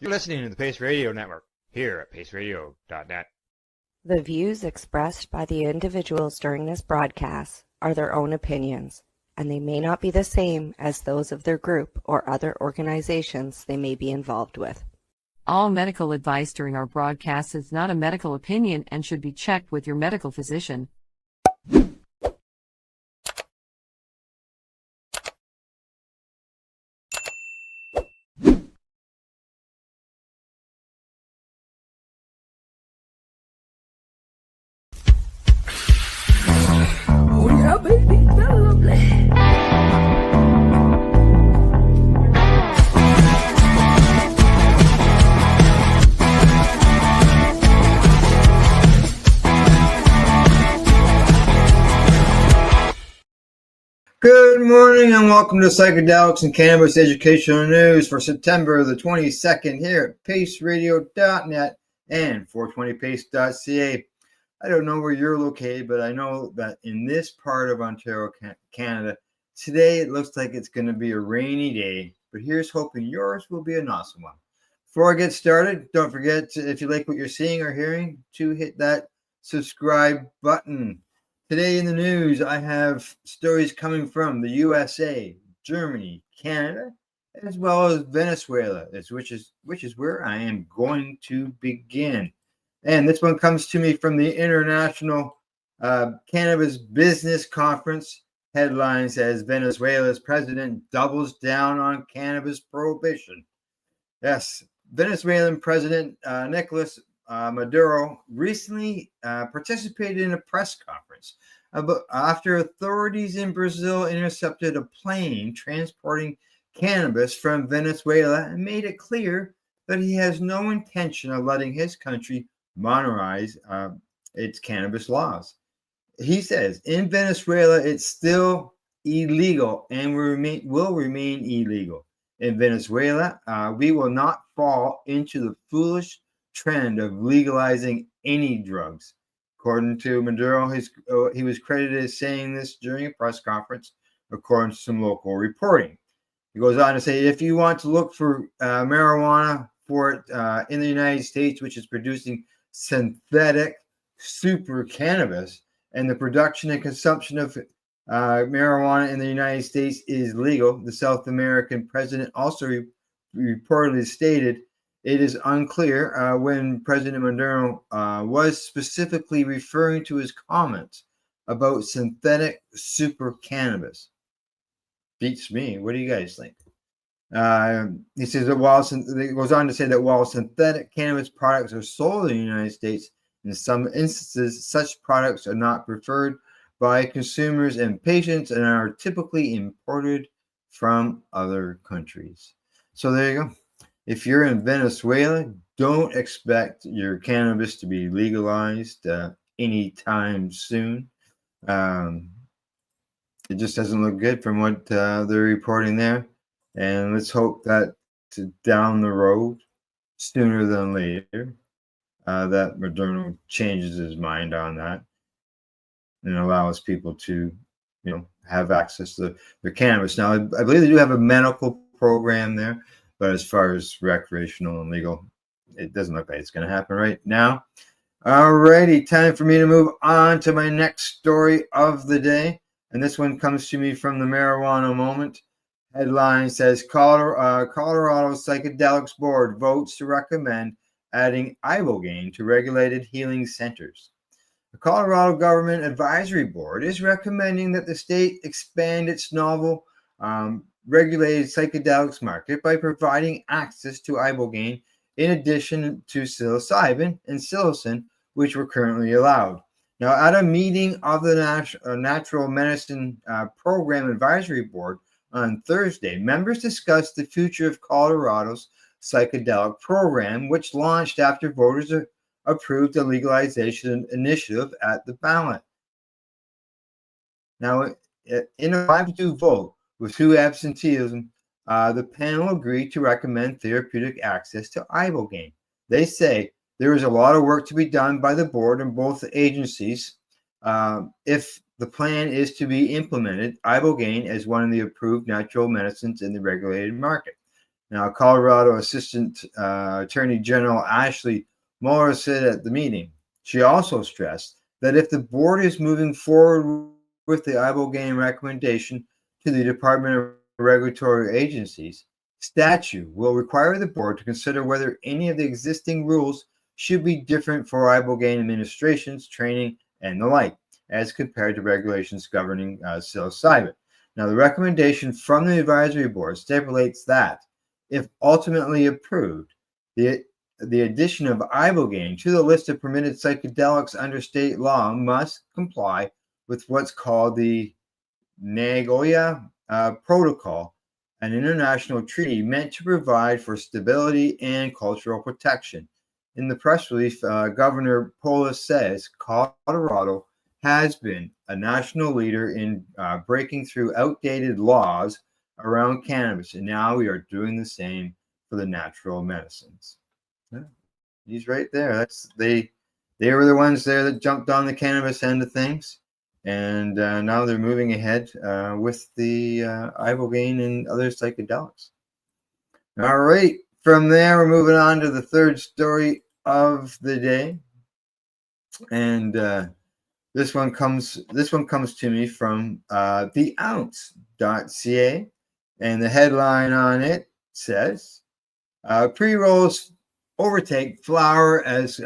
You're listening to the Pace Radio Network here at paceradio.net. The views expressed by the individuals during this broadcast are their own opinions, and they may not be the same as those of their group or other organizations they may be involved with. All medical advice during our broadcast is not a medical opinion and should be checked with your medical physician. Oh yeah, baby, that's lovely. Good morning and welcome to Psychedelics and Cannabis Educational News for September the 22nd here at paceradio.net and 420pace.ca. I don't know where you're located, but I know that in this part of Ontario, Canada, today it looks like it's going to be a rainy day, but here's hoping yours will be an awesome one. Before I get started, don't forget to, if you like what you're seeing or hearing, to hit that subscribe button. Today in the news, I have stories coming from the USA, Germany, Canada, as well as Venezuela, which is where I am going to begin. And this one comes to me from the International Cannabis Business Conference. Headline says Venezuela's president doubles down on cannabis prohibition. Yes, Venezuelan President Nicolas Maduro recently participated in a press conference after authorities in Brazil intercepted a plane transporting cannabis from Venezuela and made it clear that he has no intention of letting his country monetize its cannabis laws. He says in Venezuela it's still illegal and will remain illegal. In Venezuela, we will not fall into the foolish trend of legalizing any drugs. According to Maduro, he was credited as saying this during a press conference, according to some local reporting. He goes on to say, if you want to look for marijuana for it in the United States, which is producing synthetic super cannabis, and the production and consumption of marijuana in the United States is legal, the South American president also reportedly stated it is unclear when President Maduro was specifically referring to his comments about synthetic super cannabis. Beats me. What do you guys think? He says that he goes on to say that while synthetic cannabis products are sold in the United States, in some instances, such products are not preferred by consumers and patients and are typically imported from other countries. So there you go. If you're in Venezuela, don't expect your cannabis to be legalized anytime soon. It just doesn't look good from what they're reporting there. And let's hope that down the road, sooner than later, that Maduro changes his mind on that and allows people to, have access to their cannabis. Now, I believe they do have a medical program there, but as far as recreational and legal, it doesn't look like it's going to happen right now. Alrighty, time for me to move on to my next story of the day. And this one comes to me from the Marijuana Moment. Headline says, Colorado Psychedelics Board votes to recommend adding ibogaine to regulated healing centers. The Colorado Government Advisory Board is recommending that the state expand its novel regulated psychedelics market by providing access to ibogaine in addition to psilocybin and psilocin, which were currently allowed. Now, at a meeting of the Natural Medicine Program Advisory Board on Thursday, members discussed the future of Colorado's psychedelic program, which launched after voters approved a legalization initiative at the ballot. Now, in a 5-2 vote, with 2 absenteeism, the panel agreed to recommend therapeutic access to ibogaine. They say there is a lot of work to be done by the board and both agencies if the plan is to be implemented. Ibogaine is one of the approved natural medicines in the regulated market. Now, Colorado Assistant Attorney General Ashley Mueller said at the meeting, she also stressed that if the board is moving forward with the ibogaine recommendation to the Department of Regulatory Agencies, statute will require the board to consider whether any of the existing rules should be different for ibogaine administrations, training, and the like, as compared to regulations governing psilocybin. Now, the recommendation from the advisory board stipulates that, if ultimately approved, the addition of ibogaine to the list of permitted psychedelics under state law must comply with what's called the Nagoya Protocol, an international treaty meant to provide for stability and cultural protection. In the press release, Governor Polis says Colorado has been a national leader in breaking through outdated laws around cannabis, and now we are doing the same for the natural medicines. Yeah, he's right there. They were the ones there that jumped on the cannabis end of things, and now they're moving ahead with the ibogaine and other psychedelics. All right, from there we're moving on to the third story of the day, and this one comes to me from theounce.ca, and the headline on it says, pre-rolls overtake flower as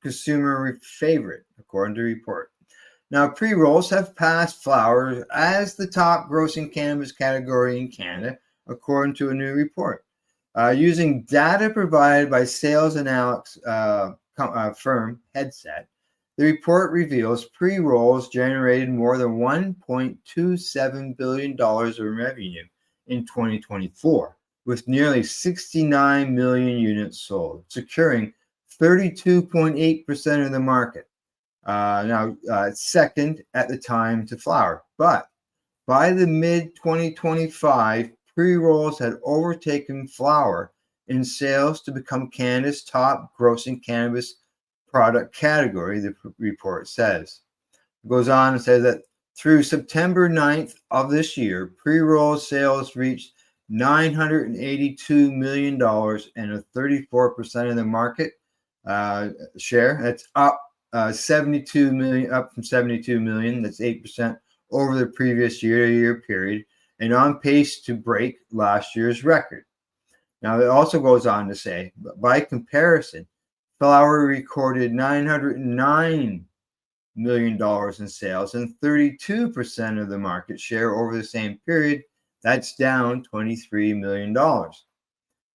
consumer favorite, according to report. Now, pre-rolls have passed flowers as the top grossing cannabis category in Canada, according to a new report. Using data provided by sales analytics firm Headset, the report reveals pre-rolls generated more than $1.27 billion in revenue in 2024, with nearly 69 million units sold, securing 32.8% of the market. Now, second at the time to flower. But by the mid-2025, pre-rolls had overtaken flower in sales to become Canada's top grossing cannabis product category, the report says. It goes on and says that through September 9th of this year, pre-roll sales reached $982 million and a 34% of the market share. That's up 72 million, up from 72 million. That's 8% over the previous year-to-year period, and on pace to break last year's record. Now, it also goes on to say, by comparison, flower recorded $909 million in sales and 32% of the market share over the same period. That's down $23 million.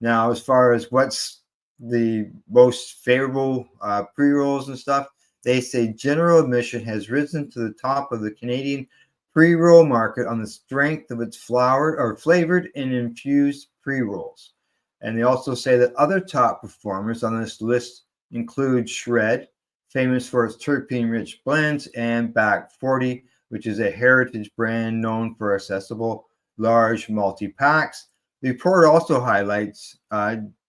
Now, as far as what's the most favorable pre-rolls and stuff, they say general admission has risen to the top of the Canadian pre-roll market on the strength of its flowered or flavored and infused pre-rolls. And they also say that other top performers on this list include Shred, famous for its terpene-rich blends, and Back 40, which is a heritage brand known for accessible large multi-packs. The report also highlights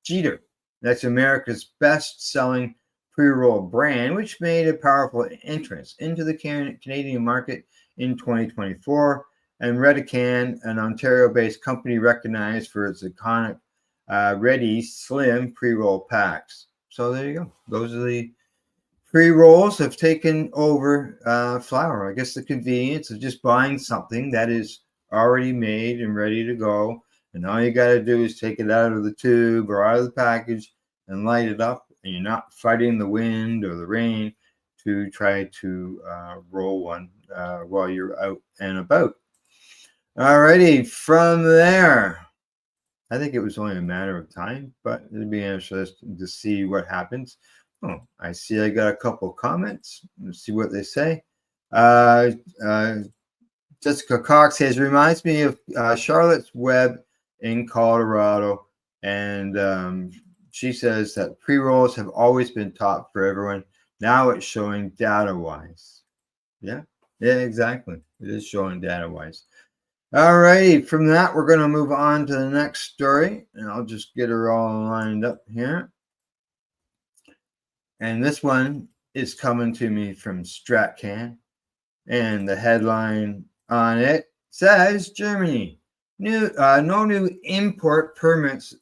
Jeter. That's America's best-selling pre-roll brand, which made a powerful entrance into the Canadian market in 2024. And Redican, an Ontario-based company recognized for its iconic Ready Slim pre-roll packs. So there you go. Those are the pre-rolls have taken over flower. I guess the convenience of just buying something that is already made and ready to go, and all you got to do is take it out of the tube or out of the package and light it up, and you're not fighting the wind or the rain to try to roll one while you're out and about. Alrighty, from there, I think it was only a matter of time, but it'll be interesting to see what happens. Oh, I see I got a couple comments. Let's see what they say. Jessica Cox says, reminds me of Charlotte's Web in Colorado. And she says that pre-rolls have always been top for everyone. Now it's showing data-wise. Yeah, exactly. It is showing data-wise. All right, from that, we're going to move on to the next story. And I'll just get her all lined up here. And this one is coming to me from StratCan. And the headline on it says, Germany No new import permits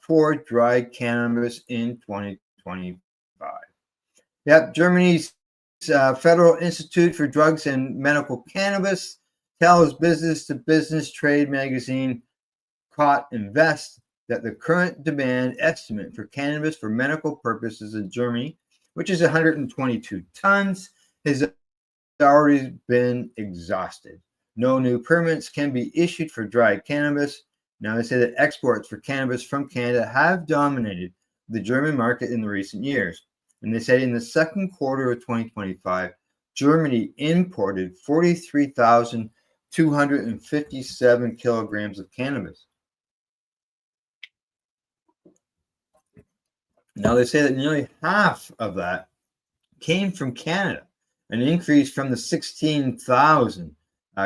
for dried cannabis in 2025. Yep, Germany's Federal Institute for Drugs and Medical Cannabis tells business-to-business trade magazine Caught Invest that the current demand estimate for cannabis for medical purposes in Germany, which is 122 tons, has already been exhausted. No new permits can be issued for dried cannabis. Now, they say that exports for cannabis from Canada have dominated the German market in the recent years. And they say in the second quarter of 2025, Germany imported 43,257 kilograms of cannabis. Now, they say that nearly half of that came from Canada, an increase from the 16,000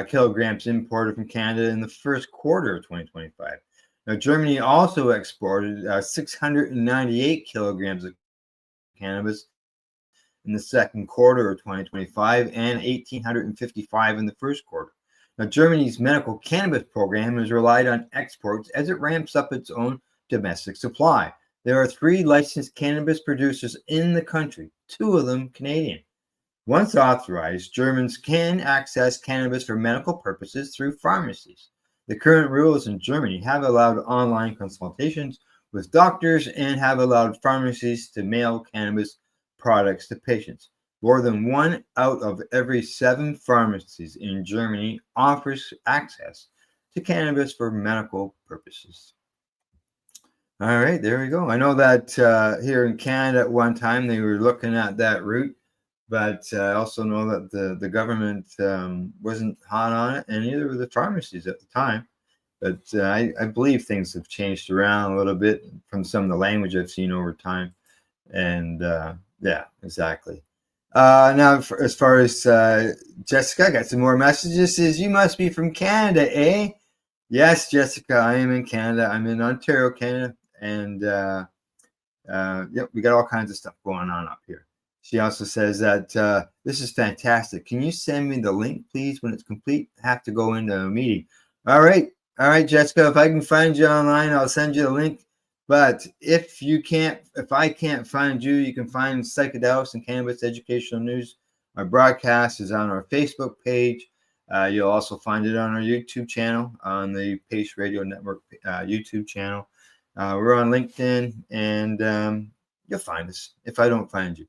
kilograms imported from Canada in the first quarter of 2025. Now, Germany also exported 698 kilograms of cannabis in the second quarter of 2025 and 1,855 in the first quarter. Now, Germany's medical cannabis program has relied on exports as it ramps up its own domestic supply. There are 3 licensed cannabis producers in the country, 2 of them Canadian. Once authorized, Germans can access cannabis for medical purposes through pharmacies. The current rules in Germany have allowed online consultations with doctors and have allowed pharmacies to mail cannabis products to patients. More than 1 out of every 7 pharmacies in Germany offers access to cannabis for medical purposes. All right, there we go. I know that here in Canada at one time they were looking at that route, but I also know that the government wasn't hot on it, and neither were the pharmacies at the time. But I believe things have changed around a little bit from some of the language I've seen over time. And yeah, exactly. Now, as far as Jessica, I got some more messages. Says, you must be from Canada, eh? Yes, Jessica, I am in Canada. I'm in Ontario, Canada. And yep, we got all kinds of stuff going on up here. She also says that this is fantastic. Can you send me the link, please, when it's complete? I have to go into a meeting. All right, Jessica. If I can find you online, I'll send you the link. But if I can't find you, you can find Psychedelics and Cannabis Educational News. Our broadcast is on our Facebook page. You'll also find it on our YouTube channel, on the Pace Radio Network YouTube channel. We're on LinkedIn, and you'll find us if I don't find you.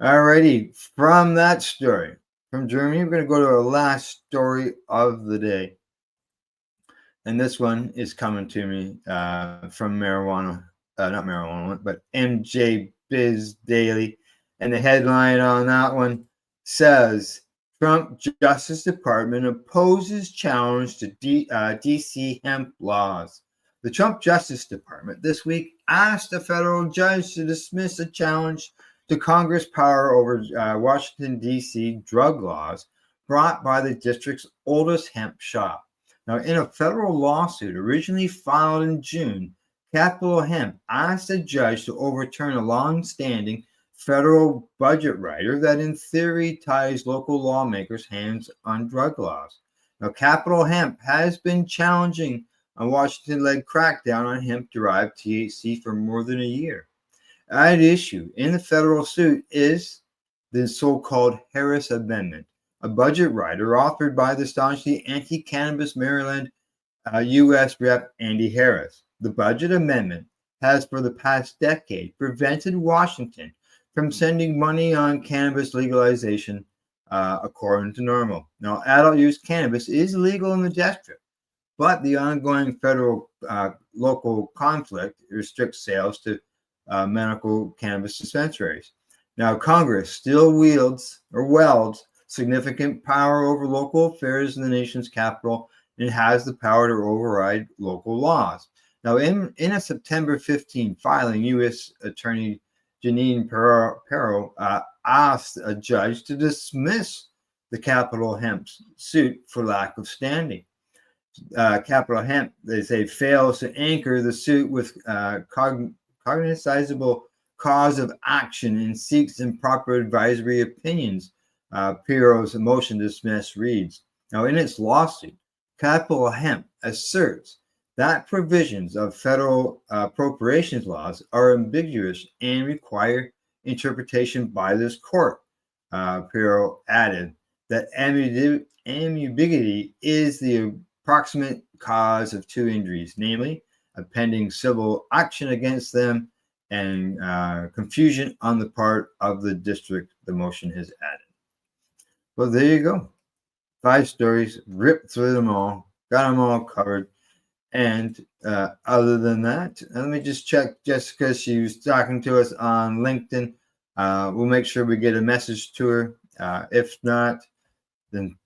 Alrighty, from that story from Germany, we're going to go to our last story of the day. And this one is coming to me from not marijuana, but MJ Biz Daily. And the headline on that one says, Trump Justice Department opposes challenge to DC hemp laws. The Trump Justice Department this week asked a federal judge to dismiss a challenge to Congress' power over Washington, D.C. drug laws brought by the district's oldest hemp shop. Now, in a federal lawsuit originally filed in June, Capital Hemp asked a judge to overturn a long-standing federal budget rider that in theory ties local lawmakers' hands on drug laws. Now, Capital Hemp has been challenging a Washington-led crackdown on hemp-derived THC for more than a year. At issue in the federal suit is the so-called Harris Amendment, a budget rider authored by the staunchly anti-cannabis Maryland U.S. Rep. Andy Harris. The budget amendment has for the past decade prevented Washington from sending money on cannabis legalization according to normal. Now, adult use cannabis is legal in the district, but the ongoing federal local conflict restricts sales to medical cannabis dispensaries. Now, Congress still wields significant power over local affairs in the nation's capital and has the power to override local laws. Now, in a September 15 filing, U.S. Attorney Janine Pirro asked a judge to dismiss the Capital Hemp suit for lack of standing. Capital Hemp, they say, fails to anchor the suit with cognizable cause of action and seeks improper advisory opinions. Pirro's motion to dismiss reads. Now, in its lawsuit, Capital Hemp asserts that provisions of federal appropriations laws are ambiguous and require interpretation by this court. Pirro added that ambiguity is the approximate cause of two injuries, namely a pending civil action against them and confusion on the part of the district, the motion has added. Well, there you go. 5 stories, ripped through them all, got them all covered. And other than that, let me just check Jessica. She was talking to us on LinkedIn. We'll make sure we get a message to her. If not, then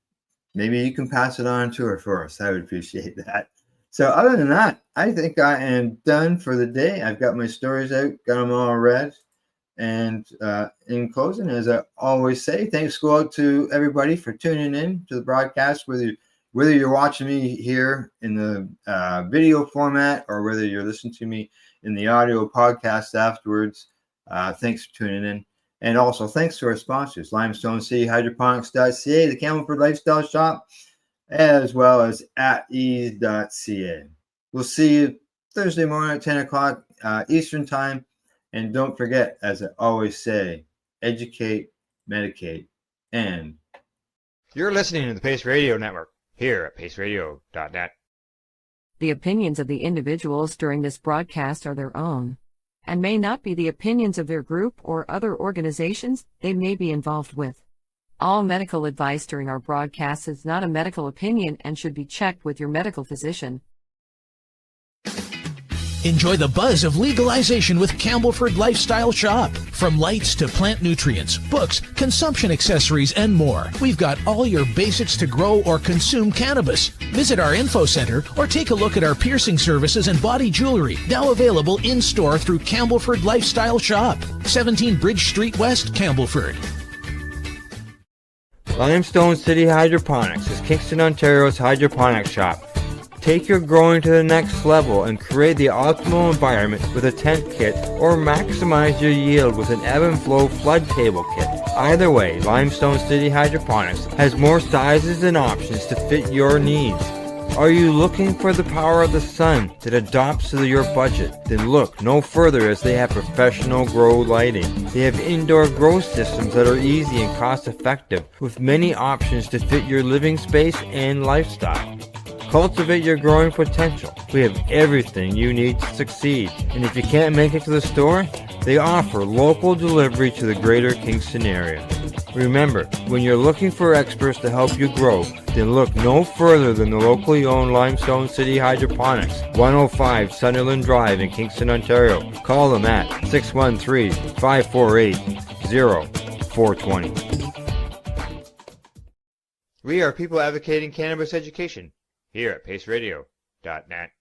maybe you can pass it on to her for us. I would appreciate that. So other than that, I think I am done for the day. I've got my stories out, got them all read. And in closing, as I always say, thanks go out to everybody for tuning in to the broadcast, whether you're watching me here in the video format or whether you're listening to me in the audio podcast afterwards. Thanks for tuning in. And also thanks to our sponsors, Limestone City, Hydroponics.ca, the Campbellford Lifestyle Shop, as well as At-Eze.ca. We'll see you Thursday morning at 10 o'clock Eastern Time. And don't forget, as I always say, educate, medicate, and... You're listening to the Pace Radio Network here at paceradio.net. The opinions of the individuals during this broadcast are their own, and may not be the opinions of their group or other organizations they may be involved with. All medical advice during our broadcast is not a medical opinion and should be checked with your medical physician. Enjoy the buzz of legalization with Campbellford Lifestyle Shop. From lights to plant nutrients, books, consumption accessories, and more, we've got all your basics to grow or consume cannabis. Visit our info center or take a look at our piercing services and body jewelry, now available in-store through Campbellford Lifestyle Shop, 17 Bridge Street West, Campbellford. Limestone City Hydroponics is Kingston, Ontario's hydroponics shop. Take your growing to the next level and create the optimal environment with a tent kit, or maximize your yield with an ebb and flow flood table kit. Either way, Limestone City Hydroponics has more sizes and options to fit your needs. Are you looking for the power of the sun that adapts to your budget? Then look no further, as they have professional grow lighting. They have indoor grow systems that are easy and cost effective, with many options to fit your living space and lifestyle. Cultivate your growing potential. We have everything you need to succeed. And if you can't make it to the store, they offer local delivery to the greater Kingston area. Remember, when you're looking for experts to help you grow, then look no further than the locally owned Limestone City Hydroponics, 105 Sunderland Drive in Kingston, Ontario. Call them at 613-548-0420. We are people advocating cannabis education here at paceradio.net.